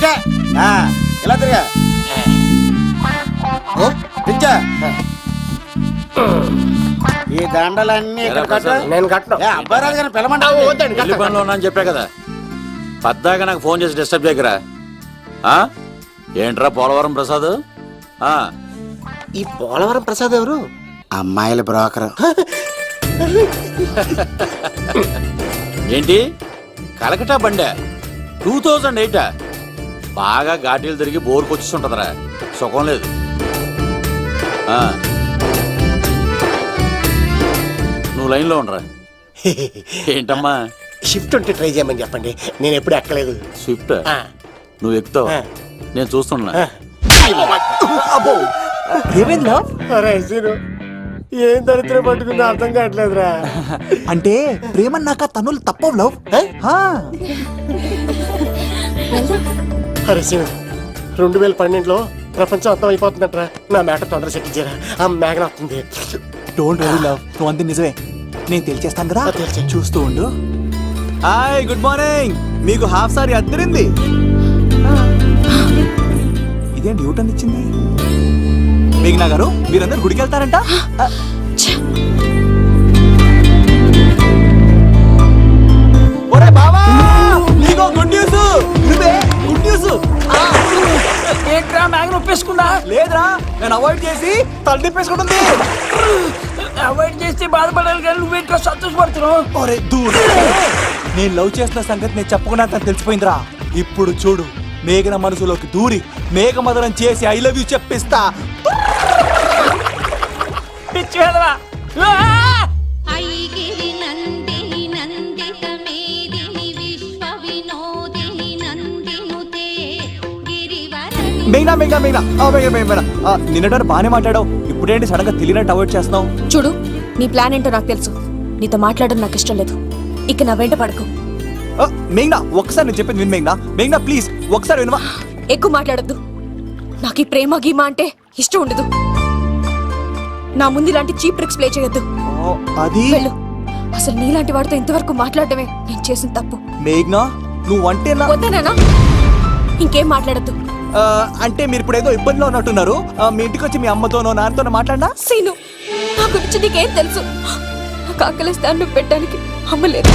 ఇటే ఇలా తిరిగా పిచ్చా ఈ దండలన్నీ నేను కట్టను. అబ్బాయి కానీ పెళ్లి పనిలో ఉన్నా అని చెప్పా కదా, పద్దాక నాకు ఫోన్ చేసి డిస్టర్బ్ చేయకరా. ఏంట్రా పోలవరం ప్రసాద్? ఈ పోలవరం ప్రసాద్ ఎవరు? అమ్మాయిల బ్రోకర్. ఏంటి కలకటా బండే 2008? బాగా ఘాటీలు తిరిగి బోర్కి వచ్చేస్తుంటదరా, సుఖం లేదు. నువ్వు లైన్లో ఉండరా. ఏంటమ్మా? షిఫ్ట్ ఉంటే ట్రై చేయమని చెప్పండి, నేను ఎప్పుడు ఎక్కలేదు. స్విఫ్ట్ నువ్వు ఎక్కుతావు, నేను చూస్తున్నా. ఏమైందా? ఏం దరిద్రం పట్టుకుందో అర్థం కావట్లేదురా. అంటే ప్రేమన్నాక తనులు తప్పవు లవ్. అరే సీను, 2012లో ప్రపంచం అంతం అయిపోతుందట్రా. నా మేట తొందర సెట్ చేయరా, ఆ మేఘన వస్తుంది. డోంట్ వరీ లవ్, నువ్వు అంతే నిజమే, నేను తెలిచేస్తాను కదా. చూస్తూ ఉండు. Hi, good morning. మీకు హాఫ్ సారీ అద్దరింది. ఇదేంటి యూటర్న్ ఇచ్చింది? మేఘనా గారు, మీరందరూ గుడికి వెళ్తారంట. ఒరే బావా, నీకో గుడ్ న్యూస్. నువ్వే గుడ్ న్యూస్. ఏంట్రా మ్యాగ్ నొప్పేసుకున్నా? లేదురా, నేను అవాయిడ్ చేసి తల తిప్పేసుకుంటుంది. అవాయిడ్ చేస్తే బాధపడాలి కానీ నువ్వేంట్రా సంతోషపడుతున్నావు? ఒరే దూర్, నేను లవ్ చేస్తున్న సంగతి నేను చెప్పకుండా తను తెలిసిపోయిందిరా. ఇప్పుడు చూడు, మేఘన మనసులోకి దూరి మేఘమదనం చేసి ఐ లవ్ యూ చెప్పిస్తా. పిచ్చి వేదవా. మేఘనా మేఘనా మేఘనా మేఘనా, నిన్నటారు బానే మాట్లాడావు, ఇప్పుడేంటి సడన్ గా తెలియనట్టు అవాయిడ్ చేస్తున్నావు? చూడు, నీ ప్లాన్ ఏంటో నాకు తెలుసు. నీతో మాట్లాడడం నాకు ఇష్టం లేదు. ఇక నా వెంట పడకు. మేఘనా, ఒక్కసారి నేను చెప్పింది విను. మేఘనా మేఘనా ప్లీజ్ ఒకసారి వినవా? ఎక్కువ మాట్లాడద్దు. నాకు ఈ ప్రేమ గీమా అంటే ఇష్టం ఉండదు. నా ముందు ఇలాంటి చీప్ ట్రిక్స్ ప్లే చేయొద్దు. అది వెళ్ళు. అసలు నీలాంటి వాడితో ఇంతవరకు మాట్లాడటమే నేను చేసిన తప్పు. మేఘనా నువ్వంటే వద్దనా? ఇంకేం మాట్లాడద్దు. అంటే మీరు ఇప్పుడు ఏదో ఇబ్బందిలో ఉన్నట్టున్నారు. మీ ఇంటికి వచ్చి మీ అమ్మతోనో నాన్నతోనో మాట్లాడినా? సీను, నా గురించి నీకేం తెలుసు? నాకు ఆకలిస్తే అన్నం పెట్టడానికి అమ్మ లేదు,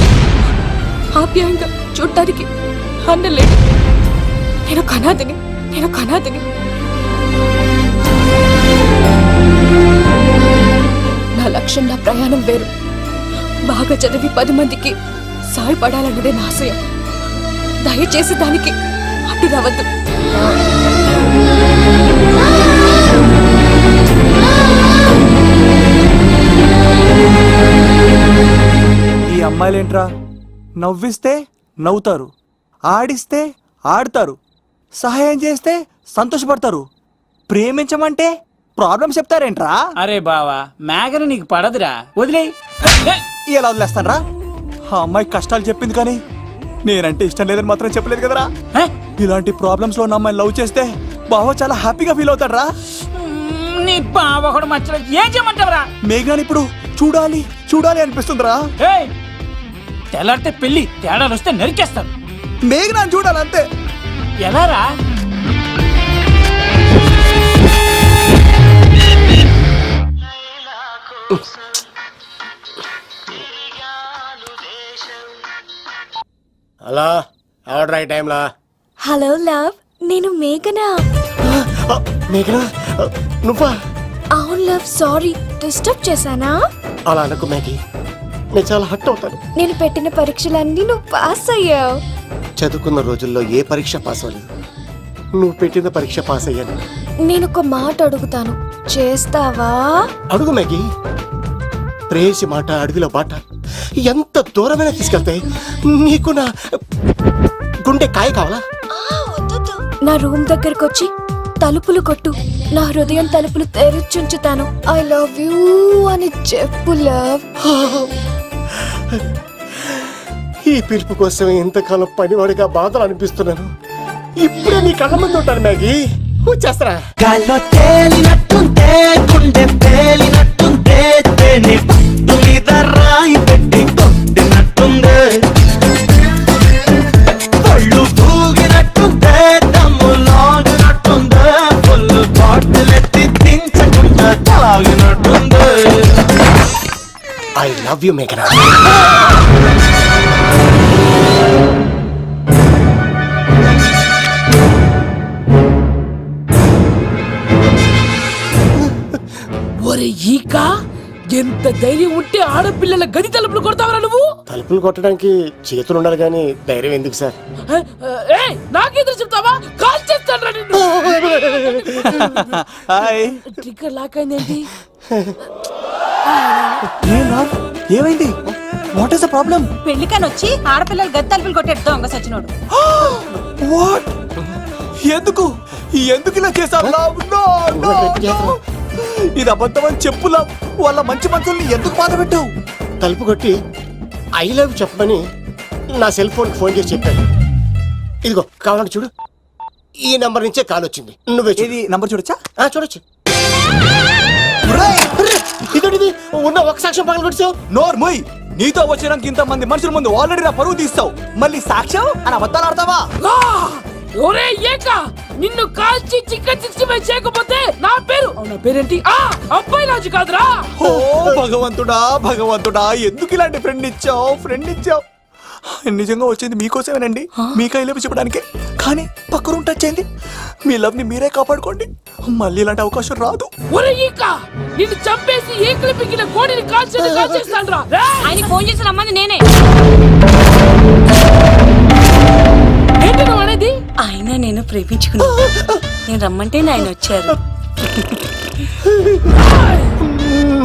ఆప్యాయంగా చూడటానికి అన్న లేడు. నేను కనాదిని. నా లక్ష్యం, నా ప్రయాణం వేరు. బాగా చదివి 10 మందికి సాయపడాలన్నదే నా ఆశయం. దయచేసి దానికి అడ్డు రావద్దు. ఈ అమ్మాయిలేంట్రా, నవ్విస్తే నవ్వుతారు, ఆడిస్తే ఆడతారు, సహాయం చేస్తే సంతోషపడతారు, ప్రేమించమంటే ప్రాబ్లం చెప్తారేంట్రా? అరే బావా, మేఘన నీకు పడదురా, వదిలే. ఎలా వదిలేస్తానరా? ఆ అమ్మాయి కష్టాలు చెప్పింది కానీ నేనంటే ఇష్టం లేదని మాత్రం చెప్పలేదు కదరా. ఇలాంటి ప్రాబ్లమ్స్ లో ఉన్న అమ్మాయిని లవ్ చేస్తే బావ చాలా హ్యాపీగా ఫీల్ అవుతాడు రా. నీ బావ కూడా మచ్చలో ఏం చేయమంటావురా? మేఘనాని ఇప్పుడు చూడాలి అనిపిస్తుందిరా. తెల్లారితే పెళ్లి, తేడాలు వస్తే నరికేస్తారు. మేఘనాని చూడాలి అంతే. ఎలారా? హలో, ఎవరు రైట్ టైంలా? హలో లవ్, నేను మేఘనా. మేఘనా నువ్వా? అవును లవ్, సారీ డిస్టర్బ్ చేశానా? అలా అనుకో మ్యాగీ, నేను చాలా హర్ట్ అవుతాను. నేను పెట్టిన పరీక్షలన్నీ నువ్వు పాస్ అయ్యావు. చదువుకున్న రోజుల్లో ఏ పరీక్ష పాస్ అవ్వలేదు, నువ్వు పెట్టిన పరీక్ష పాస్ అయ్యాను. నేను ఒక మాట అడుగుతాను, చేస్తావా? అడుగు మ్యాగీ. ప్రేయసి మాట అడవిలో బాట ఎంత దూరమైనా తీసుకెళ్తాయి. నీకు నా గుండె కాయ కావాలా? నా రూమ్ దగ్గరకు వచ్చి తలుపులు కొట్టు, నా హృదయం తలుపులు తెరిచుంచుతాను. ఐ లవ్ యూ అని చెప్పు లవ్. ఈ పిలుపు కోసం ఇంతకాలం పనివాడిగా బాధలు అనిపిస్తున్నాను. ఇప్పుడే నీ కళ్ళ ముందు ఉంటాను మ్యాగీ, వచ్చేస్తారా? గాల్లో తేలినట్టుంటే గుండె పేలినట్టుంటే తేనె పట్టు మీద రాయి పెట్టి కొట్టినట్టుందే, ఒళ్ళు తూగినట్టుంటే లవ్ యూ మేఘనా. ఒరే ఈక, ఎంత ధైర్యం ఉంటే ఆడపిల్లల గది తలుపులు కొడతావరా నువ్వు? తలుపులు కొట్టడానికి చేతులు ఉండాలి కానీ ధైర్యం ఎందుకు సార్? నాకెదురు చెప్తావా? కాల్ చేస్తాను నిన్ను. హాయ్. ట్రిగ్గర్ లాక్ అయిందేంటి? ఏమైంది? What is the problem? పెళ్లికని వచ్చి ఆడపిల్లలు గది తలుపులు కొట్టాడు దొంగ సచ్చినోడు. వాట్? ఎందుకు ఎందుకు ఇలా చేశారు? ఇది అబద్ధమని చెప్పులా వాళ్ళ మంచి మనుషుల్ని ఎందుకు బాధ పెట్టావు? తలుపు కొట్టి ఐ లవ్ చెప్పమని నా సెల్ ఫోన్ చేసి చెప్పాను. ఇదిగో కావాలంటే చూడు, ఈ నంబర్ నుంచే కాల్ వచ్చింది. నువ్వే ఇది నంబర్ చూడొచ్చా? చూడొచ్చు. ఇదేంటిది? ఉన్న ఒక సాక్ష్యం పగల కొట్టావు. నోర్ మొయ్. నీతో వచ్చినాక ఇంత మంది మనుషుల ముందు ఆల్రెడీ నా పరువు తీస్తావు, మళ్ళీ సాక్ష్యం అని అబద్ధాలు ఆడతావా? ఒరే ఏక, నిన్ను కాల్చి చికెన్ 65 చేయకపోతే నా పేరేంటి? అబ్బాయి రాజు కాదురా. ఓ భగవంతుడా భగవంతుడా, ఎందుకు ఇలాంటి ఫ్రెండ్ ఇచ్చావు? నిజంగా వచ్చింది మీకోసమేనండి, మీకు ఐ లవ్ చెప్పడానికి. కానీ పక్క రూమ్ టచ్ అయింది. మీ లవ్ ని మీరే కాపాడుకోండి, మళ్ళీ ఇలాంటి అవకాశం రాదు. ఒరే ఈక, నిన్ను చంపేసి ఏకలు పిగిన కోడిని కాల్చేస్తాను రా. ఆయన ఫోన్ చేసి రమ్మని నేనే. ఏంటి నువ్వు అనేది? ఆయన నేను ప్రేమించుకున్నా, నేను రమ్మంటే ఆయన వచ్చారు.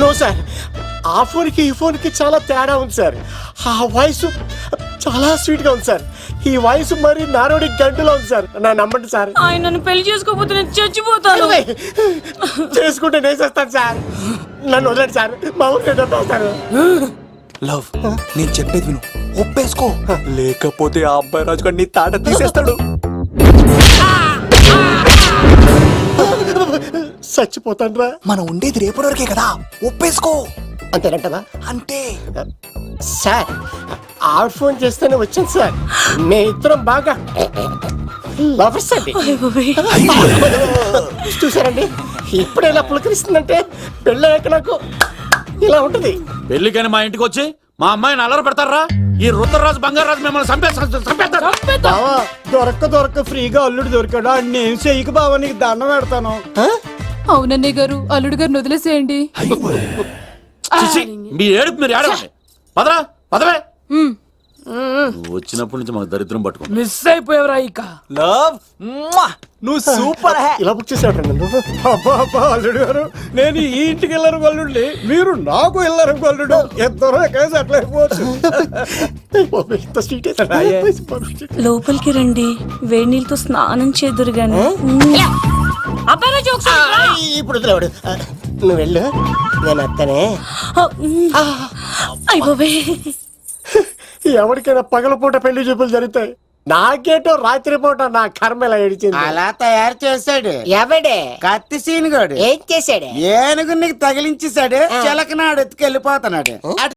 నో సార్, ఆ ఫోన్కి ఈ ఫోన్కి చాలా తేడా ఉంది సార్. ఆ వాయిస్ చాలా స్వీట్ గా ఉంది సార్. ఈ వాయిస్ మరి నారోడి గంటలో ఉంది సార్. నా నమ్మండి సార్. ఆయన నన్ను పెళ్లి చేసుకోకపోతే నేను చచ్చిపోతాను. చేసుకుంటే నేను చేస్తాను సార్. నన్ను వదలండి సార్, మా ఊరికి సార్. లవ్, నేను చెప్పేది విను, ఒప్పేసుకో, లేకపోతే ఆ అబ్బాయి రాజు గారు నీ తాట తీసేస్తాడు. చచ్చిపోతాను రా. మనం ఉండేది రేపటి వరకే కదా, ఒప్పేసుకో. అంతేనంటవా? అంటే సార్, ఆవిడ ఫోన్ చేస్తేనే వచ్చాను సార్. మే ఇద్దరం బాగా లవర్స్ అండి. చూసారండి, ఇప్పుడు ఎలా పులకరిస్తుందంటే పెళ్ళయ్యాక నాకు ఇలా ఉంటుంది. పెళ్లికని మా ఇంటికి వచ్చి మా అమ్మాయిని అల్లరి పెడతారా? ఈ రుద్రరాజు బంగారాజు మిమ్మల్ని చంపేస్తారు. బావా, దొరక్క ఫ్రీగా అల్లుడు దొరికాడు. నేను చెయ్యికి బావా, నీకు దండం పెడతాను. అవునన్నయ్య గారు, అల్లుడు గారిని వదిలేసేయండి. చిచి, మీ ఏడుపు మీరు ఏడవండి. పదవే. నువ్వు వచ్చినప్పటి నుంచి మాకు దరిద్రం పట్టుకో. మిస్ అయిపోయావురా ఈక. లవ్, నువ్వు సూపర్. ఇలా బుక్ చేసేవాడు నన్ను. అబ్బా అల్లుడు గారు, నేను ఈ ఇంటికి వెళ్ళరు గల్లుండి, మీరు నాకు వెళ్ళరు గల్లుడు. ఇద్దరు ఎక్కడేసి అట్లా అయిపోవచ్చు. ఇంత స్వీట్ లోపలికి రండి, వేడి నీళ్ళతో స్నానం చేదురు గాని. అబ్బాయి రాజు ఒకసారి. ఇప్పుడు వదిలేవాడు. నువ్వు వెళ్ళు, నేను అత్తనే. అయిపోయి ఎవరికైనా పగలపూట పెళ్లి చూపులు జరుగుతాయి, నాకేటో రాత్రిపూట నా కర్మ ఇలా ఏడిచింది. అలా తయారు చేశాడు ఎవడే? కత్తి సీనుగాడు. ఏం చేశాడు? ఏనుగు నీకు తగిలించేశాడు, చిలకనాడు ఎత్తుకెళ్ళిపోతున్నాడు.